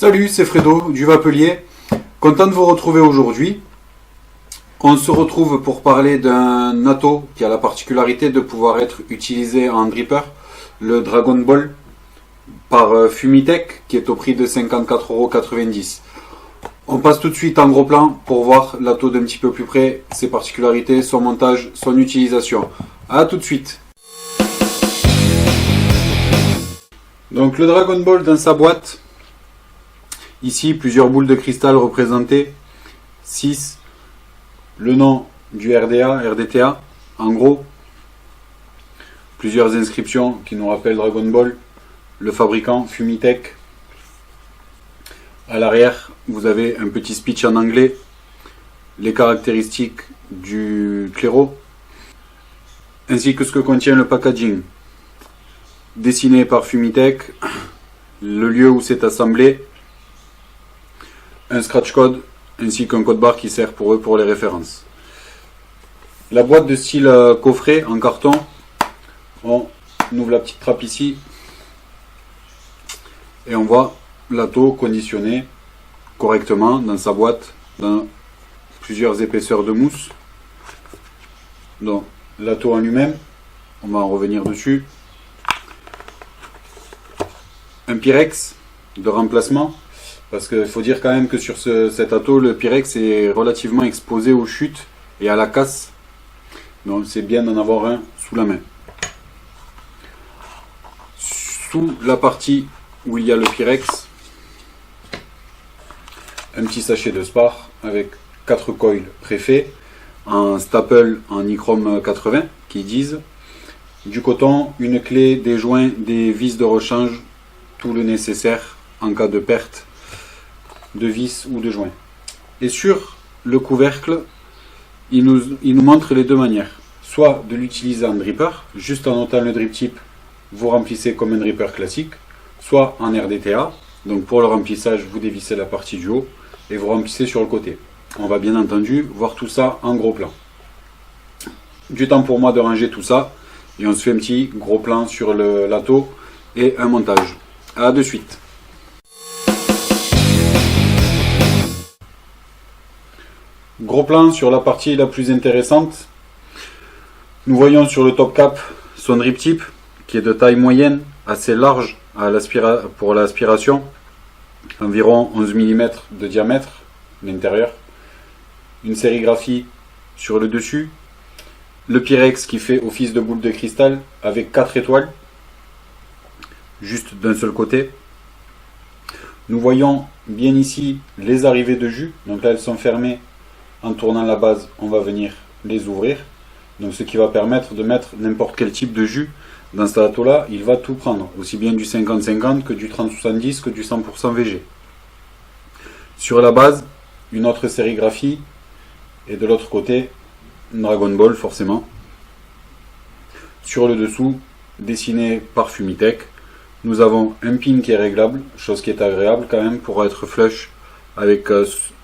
Salut, c'est Fredo du Vapelier. Content de vous retrouver aujourd'hui. On se retrouve pour parler d'un natto qui a la particularité de pouvoir être utilisé en dripper, le Dragon Ball par Fumitech qui est au prix de 54,90 €. On passe tout de suite en gros plan pour voir l'atto d'un petit peu plus près, ses particularités, son montage, son utilisation. A tout de suite. Donc le Dragon Ball dans sa boîte. Ici, plusieurs boules de cristal représentées. 6. Le nom du RDTA, en gros. Plusieurs inscriptions qui nous rappellent Dragon Ball. Le fabricant, Fumitech. À l'arrière, vous avez un petit speech en anglais. Les caractéristiques du claireau. Ainsi que ce que contient le packaging. Dessiné par Fumitech. Le lieu où c'est assemblé. Un scratch code ainsi qu'un code barre qui sert pour eux pour les références. La boîte de style coffret en carton, on ouvre la petite trappe ici et on voit l'atto conditionné correctement dans sa boîte dans plusieurs épaisseurs de mousse. Donc l'atto en lui-même, on va en revenir dessus. Un Pyrex de remplacement. Parce qu'il faut dire quand même que sur cet atto, le Pyrex est relativement exposé aux chutes et à la casse. Donc c'est bien d'en avoir un sous la main. Sous la partie où il y a le Pyrex, un petit sachet de spar avec 4 coils préfaits, un staple en nichrome 80 qui disent, du coton, une clé, des joints, des vis de rechange, tout le nécessaire en cas de perte de vis ou de joint. Et sur le couvercle, il nous montre les deux manières. Soit de l'utiliser en dripper, juste en notant le drip tip, vous remplissez comme un dripper classique, soit en RDTA, donc pour le remplissage, vous dévissez la partie du haut et vous remplissez sur le côté. On va bien entendu voir tout ça en gros plan. Du temps pour moi de ranger tout ça, et on se fait un petit gros plan sur l'atto et un montage. A de suite. Gros plan sur la partie la plus intéressante. Nous voyons sur le top cap son drip tip qui est de taille moyenne, assez large pour l'aspiration, environ 11 mm de diamètre, l'intérieur. Une sérigraphie sur le dessus. Le Pyrex qui fait office de boule de cristal avec 4 étoiles, juste d'un seul côté. Nous voyons bien ici les arrivées de jus, donc là elles sont fermées. En tournant la base, on va venir les ouvrir. Donc ce qui va permettre de mettre n'importe quel type de jus. Dans cet atto-là, il va tout prendre. Aussi bien du 50-50 que du 30-70 que du 100% VG. Sur la base, une autre sérigraphie. Et de l'autre côté, Dragon Ball forcément. Sur le dessous, dessiné par Fumitech, nous avons un pin qui est réglable. Chose qui est agréable quand même pour être flush avec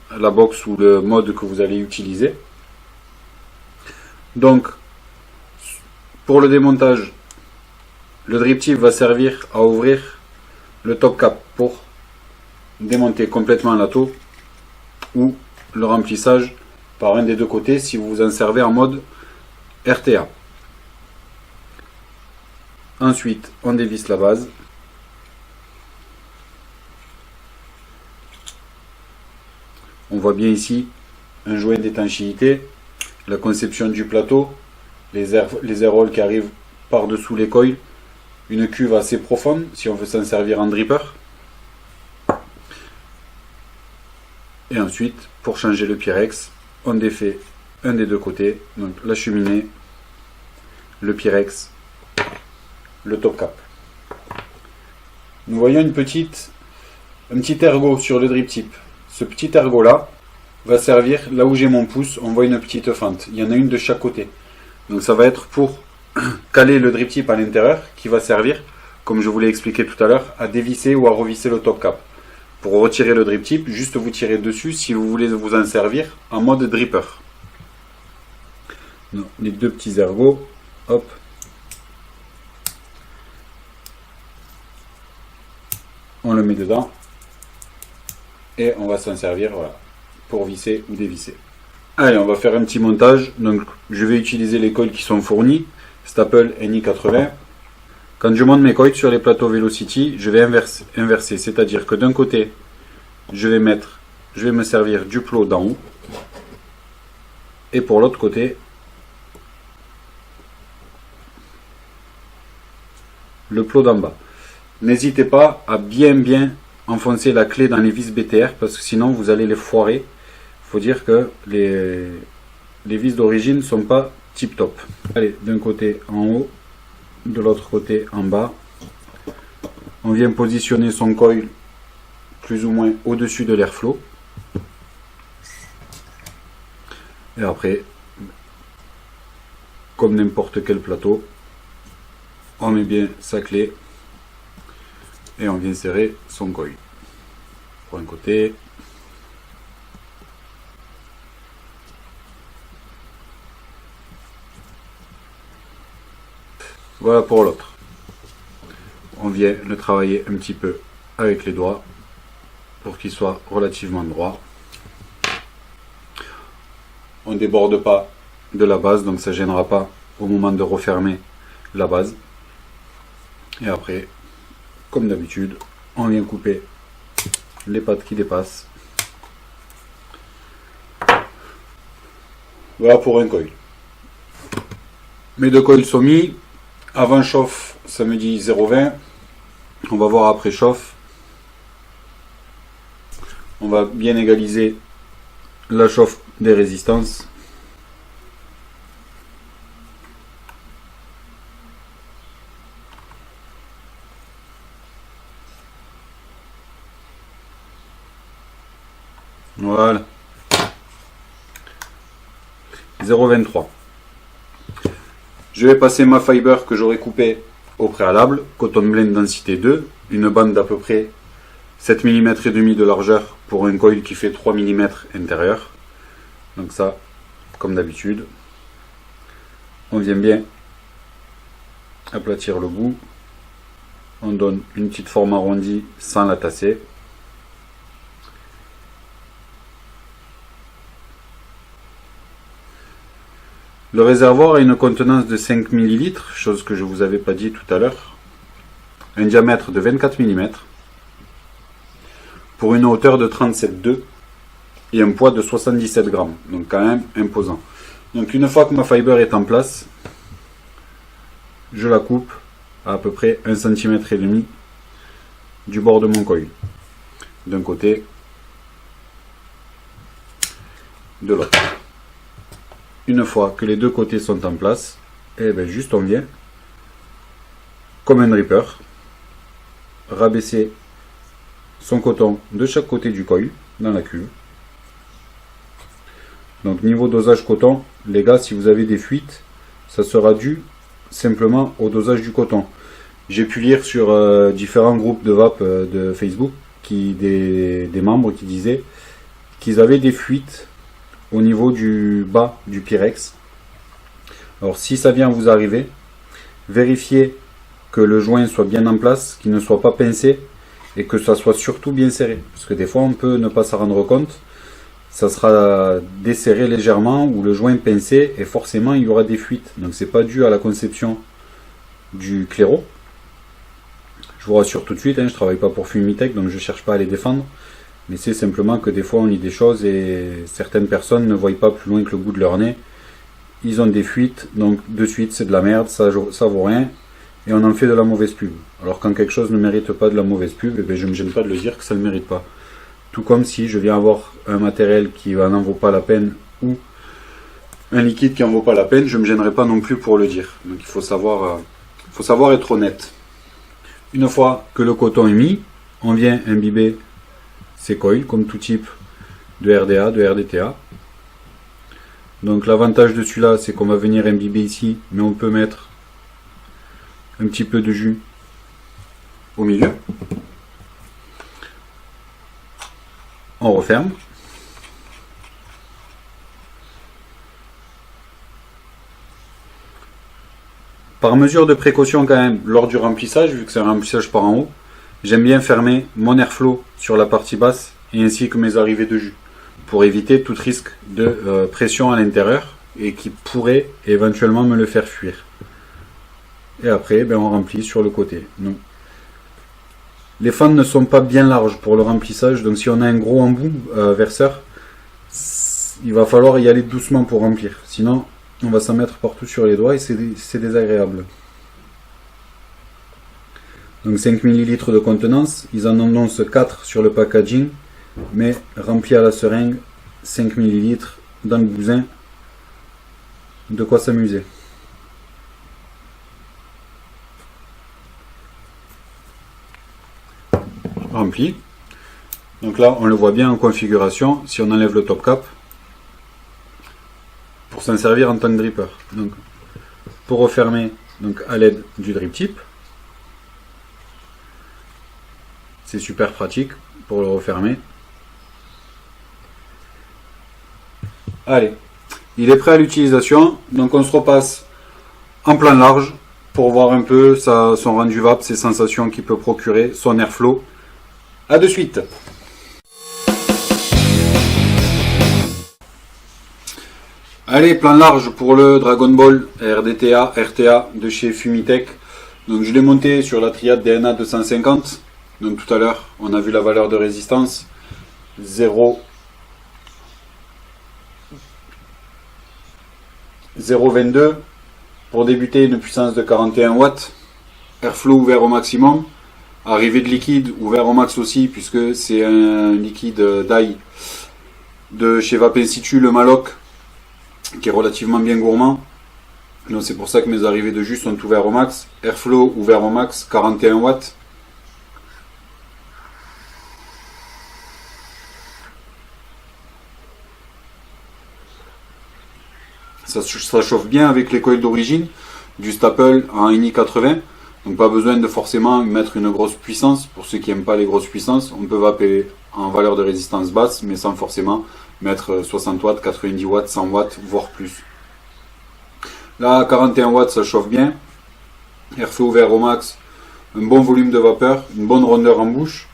la box ou le mode que vous allez utiliser. Donc pour le démontage, le drip tip va servir à ouvrir le top cap pour démonter complètement l'atto ou le remplissage par un des deux côtés si vous vous en servez en mode RTA. Ensuite on dévisse la base. On voit bien ici un joint d'étanchéité, la conception du plateau, les air holes qui arrivent par-dessous les coils, une cuve assez profonde si on veut s'en servir en dripper. Et ensuite, pour changer le Pyrex, on défait un des deux côtés, donc la cheminée, le Pyrex, le top cap. Nous voyons un petit ergot sur le drip tip. Ce petit ergot là va servir, là où j'ai mon pouce, on voit une petite fente. Il y en a une de chaque côté. Donc ça va être pour caler le drip tip à l'intérieur, qui va servir, comme je vous l'ai expliqué tout à l'heure, à dévisser ou à revisser le top cap. Pour retirer le drip tip, juste vous tirez dessus si vous voulez vous en servir en mode dripper. Donc, les deux petits ergots, hop. On le met dedans. et on va s'en servir, voilà, pour visser ou dévisser. Allez, on va faire un petit montage. Donc je vais utiliser les coils qui sont fournis, Staple NI80. Quand je monte mes coils sur les plateaux Velocity, je vais inverser, c'est-à-dire que d'un côté, je vais me servir du plot d'en haut, et pour l'autre côté, le plot d'en bas. N'hésitez pas à bien enfoncer la clé dans les vis BTR, parce que sinon vous allez les foirer. Il faut dire que les vis d'origine ne sont pas tip top. Allez, d'un côté en haut, de l'autre côté en bas. On vient positionner son coil plus ou moins au-dessus de l'airflow. Et après, comme n'importe quel plateau, on met bien sa clé et on vient serrer son coil. Pour un côté. Voilà pour l'autre. On vient le travailler un petit peu avec les doigts pour qu'il soit relativement droit. On ne déborde pas de la base, donc ça ne gênera pas au moment de refermer la base. Et après, comme d'habitude, on vient couper les pattes qui dépassent. Voilà pour un coil. Mes deux coils sont mis. Avant chauffe, ça me dit 0,20. On va voir après chauffe. On va bien égaliser la chauffe des résistances. Voilà. 0,23. Je vais passer ma fiber que j'aurais coupée au préalable, Cotton Blend densité 2, une bande d'à peu près 7 mm et demi de largeur pour un coil qui fait 3 mm intérieur. Donc ça, comme d'habitude, on vient bien aplatir le bout, on donne une petite forme arrondie sans la tasser. Le réservoir a une contenance de 5 ml, chose que je ne vous avais pas dit tout à l'heure. Un diamètre de 24 mm pour une hauteur de 37,2 et un poids de 77 grammes. Donc quand même imposant. Donc une fois que ma fiber est en place, je la coupe à peu près 1,5 cm du bord de mon coil. D'un côté, de l'autre. Une fois que les deux côtés sont en place, et bien juste on vient, comme un dripper, rabaisser son coton de chaque côté du coil dans la cuve. Donc niveau dosage coton, les gars, si vous avez des fuites, ça sera dû simplement au dosage du coton. J'ai pu lire sur différents groupes de VAP de Facebook, des membres qui disaient qu'ils avaient des fuites au niveau du bas du Pyrex. Alors si ça vient vous arriver, vérifiez que le joint soit bien en place, qu'il ne soit pas pincé et que ça soit surtout bien serré. Parce que des fois on peut ne pas s'en rendre compte, ça sera desserré légèrement ou le joint pincé et forcément il y aura des fuites. Donc c'est pas dû à la conception du claireau. Je vous rassure tout de suite, je ne travaille pas pour Fumitech, donc je ne cherche pas à les défendre. Mais c'est simplement que des fois on lit des choses et certaines personnes ne voient pas plus loin que le bout de leur nez. Ils ont des fuites, donc de suite c'est de la merde, ça vaut rien. Et on en fait de la mauvaise pub. Alors quand quelque chose ne mérite pas de la mauvaise pub, eh bien, je ne me gêne pas de le dire que ça ne le mérite pas. Tout comme si je viens avoir un matériel qui n'en vaut pas la peine ou un liquide qui n'en vaut pas la peine, je ne me gênerai pas non plus pour le dire. Donc il faut savoir être honnête. Une fois que le coton est mis, on vient imbiber ces coils comme tout type de RDA, de RDTA. Donc l'avantage de celui-là, c'est qu'on va venir imbiber ici, mais on peut mettre un petit peu de jus au milieu. On referme. Par mesure de précaution quand même, lors du remplissage, vu que c'est un remplissage par en haut, j'aime bien fermer mon airflow sur la partie basse et ainsi que mes arrivées de jus, pour éviter tout risque de pression à l'intérieur et qui pourrait éventuellement me le faire fuir. Et après, ben, on remplit sur le côté. Donc, les fans ne sont pas bien larges pour le remplissage, donc si on a un gros embout verseur, il va falloir y aller doucement pour remplir. Sinon, on va s'en mettre partout sur les doigts et c'est désagréable. Donc 5 ml de contenance, ils en annoncent 4 sur le packaging, mais rempli à la seringue, 5 ml dans le bousin, de quoi s'amuser. Rempli. Donc là, on le voit bien en configuration, si on enlève le top cap, pour s'en servir en tant que dripper. Donc, pour refermer donc, à l'aide du drip tip, c'est super pratique pour le refermer. Allez, il est prêt à l'utilisation, donc on se repasse en plan large pour voir un peu son rendu vape, ses sensations qu'il peut procurer, son airflow. A de suite. Allez, plan large pour le Dragon Ball RTA de chez Fumitech. Donc je l'ai monté sur la triade DNA 250. Donc tout à l'heure, on a vu la valeur de résistance. 0,22. Pour débuter, une puissance de 41 watts. Airflow ouvert au maximum. Arrivée de liquide ouvert au max aussi, puisque c'est un liquide d'ail de chez Vape Institut, le Maloc, qui est relativement bien gourmand. Donc c'est pour ça que mes arrivées de jus sont ouverts au max. Airflow ouvert au max, 41 watts. Ça chauffe bien avec les coils d'origine du Staple en INI 80. Donc pas besoin de forcément mettre une grosse puissance. Pour ceux qui n'aiment pas les grosses puissances, on peut vaper en valeur de résistance basse, mais sans forcément mettre 60 watts, 90 watts, 100 watts, voire plus. Là, 41 watts, ça chauffe bien. Airflow ouvert au max, un bon volume de vapeur, une bonne rondeur en bouche.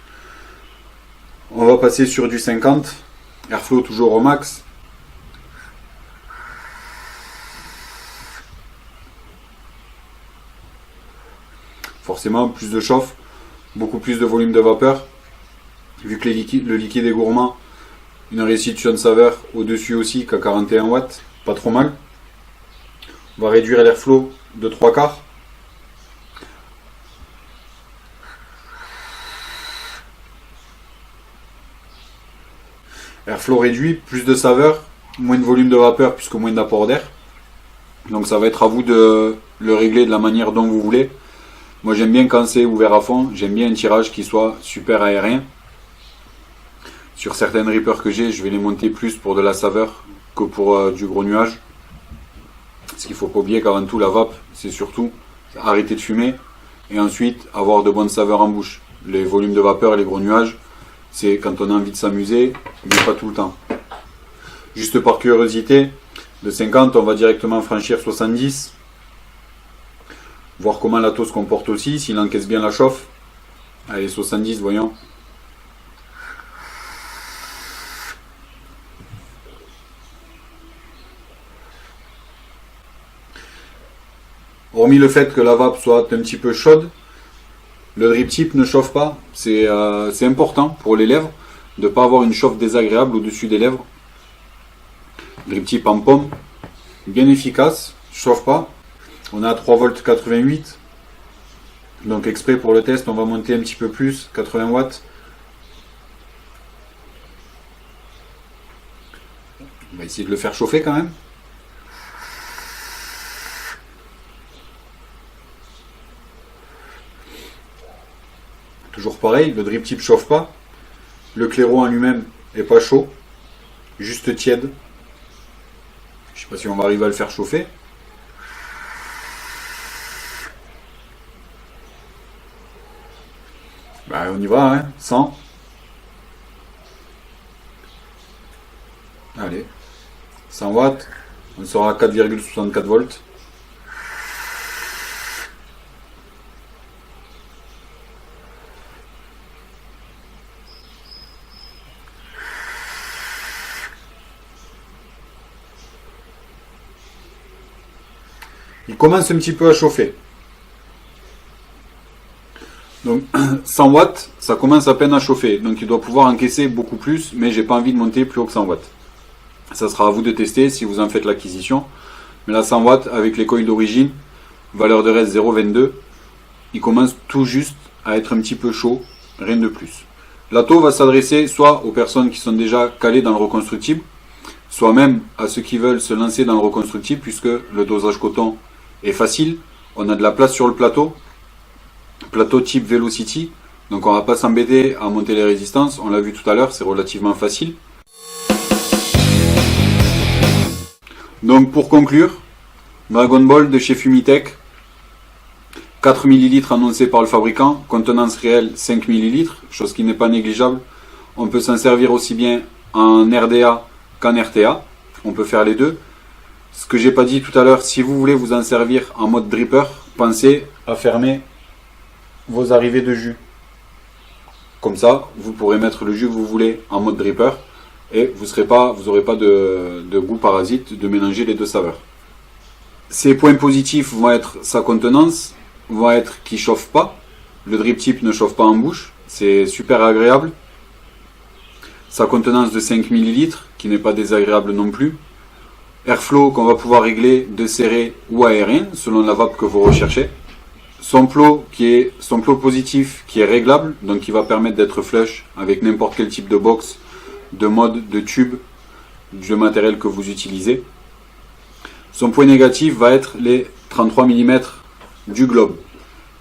On va passer sur du 50. Airflow toujours au max. Forcément, plus de chauffe, beaucoup plus de volume de vapeur. Vu que le liquide est gourmand, une restitution de saveur au-dessus aussi qu'à 41 watts, pas trop mal. On va réduire l'airflow de 3/4. Airflow réduit, plus de saveur, moins de volume de vapeur puisque moins d'apport d'air. Donc ça va être à vous de le régler de la manière dont vous voulez. Moi j'aime bien quand c'est ouvert à fond, j'aime bien un tirage qui soit super aérien. Sur certaines rippers que j'ai, je vais les monter plus pour de la saveur que pour du gros nuage. Parce qu'il ne faut pas oublier qu'avant tout la vape, c'est surtout arrêter de fumer et ensuite avoir de bonnes saveurs en bouche. Les volumes de vapeur et les gros nuages, c'est quand on a envie de s'amuser, mais pas tout le temps. Juste par curiosité, de 50 on va directement franchir 70. Voir comment l'atto se comporte aussi, s'il encaisse bien la chauffe. Allez, 70, voyons. Hormis le fait que la vape soit un petit peu chaude, le drip tip ne chauffe pas. C'est important pour les lèvres de ne pas avoir une chauffe désagréable au-dessus des lèvres. Drip tip en pomme, bien efficace, chauffe pas. On a 3,88 volts. Donc exprès pour le test, on va monter un petit peu plus, 80 watts. On va essayer de le faire chauffer quand même. Toujours pareil, le drip tip chauffe pas. Le clairon en lui-même est pas chaud, juste tiède. Je sais pas si on va arriver à le faire chauffer. Bah, on y va, hein, 100. Allez, 100 watts, on sera à 4,64 volts. Il commence un petit peu à chauffer. Donc 100 watts, ça commence à peine à chauffer. Donc il doit pouvoir encaisser beaucoup plus, mais j'ai pas envie de monter plus haut que 100 watts. Ça sera à vous de tester si vous en faites l'acquisition. Mais là 100 watts avec les coils d'origine, valeur de reste 0,22, il commence tout juste à être un petit peu chaud, rien de plus. L'atto va s'adresser soit aux personnes qui sont déjà calées dans le reconstructible, soit même à ceux qui veulent se lancer dans le reconstructible, puisque le dosage coton est facile. On a de la place sur le plateau type Velocity, donc on va pas s'embêter à monter les résistances, on l'a vu tout à l'heure, c'est relativement facile. Donc pour conclure, Dragon Ball de chez Fumitech, 4 ml annoncé par le fabricant, contenance réelle 5 ml, chose qui n'est pas négligeable. On peut s'en servir aussi bien en RDA qu'en RTA, on peut faire les deux. Ce que j'ai pas dit tout à l'heure, si vous voulez vous en servir en mode dripper, pensez à fermer vos arrivées de jus. Comme ça, vous pourrez mettre le jus que vous voulez en mode dripper et vous n'aurez pas de goût parasite de mélanger les deux saveurs. Ces points positifs vont être sa contenance, vont être qu'il ne chauffe pas. Le drip tip ne chauffe pas en bouche, c'est super agréable. Sa contenance de 5 ml qui n'est pas désagréable non plus. Airflow qu'on va pouvoir régler de serré ou aérien selon la vape que vous recherchez. Son plot positif qui est réglable, donc qui va permettre d'être flush avec n'importe quel type de box, de mode, de tube, du matériel que vous utilisez. Son point négatif va être les 33 mm du globe.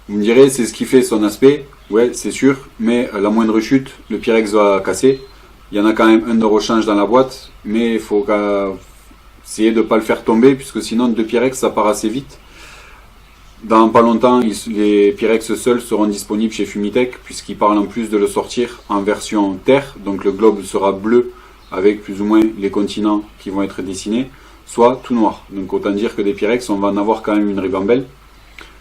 Vous me direz, c'est ce qui fait son aspect. Ouais, c'est sûr, mais la moindre chute, le Pyrex va casser. Il y en a quand même un de rechange dans la boîte, mais il faut essayer de ne pas le faire tomber, puisque sinon, de Pyrex, ça part assez vite. Dans pas longtemps, les Pyrex seuls seront disponibles chez Fumitech, puisqu'ils parlent en plus de le sortir en version terre, donc le globe sera bleu, avec plus ou moins les continents qui vont être dessinés, soit tout noir. Donc autant dire que des Pyrex, on va en avoir quand même une ribambelle.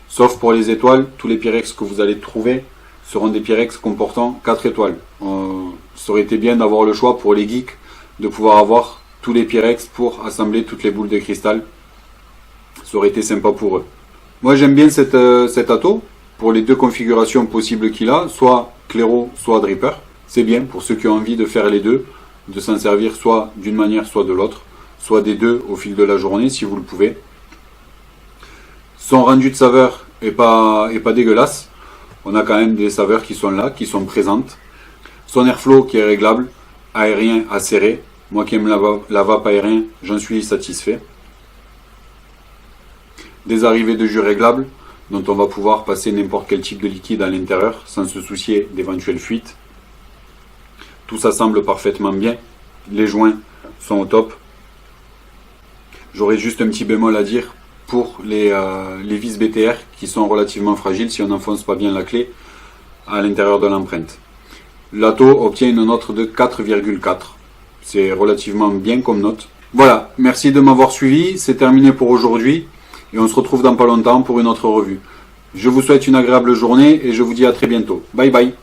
Sauf pour les étoiles, tous les Pyrex que vous allez trouver seront des Pyrex comportant 4 étoiles. Ça aurait été bien d'avoir le choix pour les geeks, de pouvoir avoir tous les Pyrex pour assembler toutes les boules de cristal. Ça aurait été sympa pour eux. Moi j'aime bien cet atto, pour les deux configurations possibles qu'il a, soit clairo, soit dripper. C'est bien pour ceux qui ont envie de faire les deux, de s'en servir soit d'une manière, soit de l'autre, soit des deux au fil de la journée si vous le pouvez. Son rendu de saveur est pas dégueulasse. On a quand même des saveurs qui sont là, qui sont présentes. Son airflow qui est réglable, aérien à serré. Moi qui aime la vape aérien, j'en suis satisfait. Des arrivées de jus réglables, dont on va pouvoir passer n'importe quel type de liquide à l'intérieur, sans se soucier d'éventuelles fuites. Tout ça semble parfaitement bien. Les joints sont au top. J'aurais juste un petit bémol à dire pour les vis BTR qui sont relativement fragiles si on n'enfonce pas bien la clé à l'intérieur de l'empreinte. L'atto obtient une note de 4,4. C'est relativement bien comme note. Voilà, merci de m'avoir suivi. C'est terminé pour aujourd'hui. Et on se retrouve dans pas longtemps pour une autre revue. Je vous souhaite une agréable journée et je vous dis à très bientôt. Bye bye.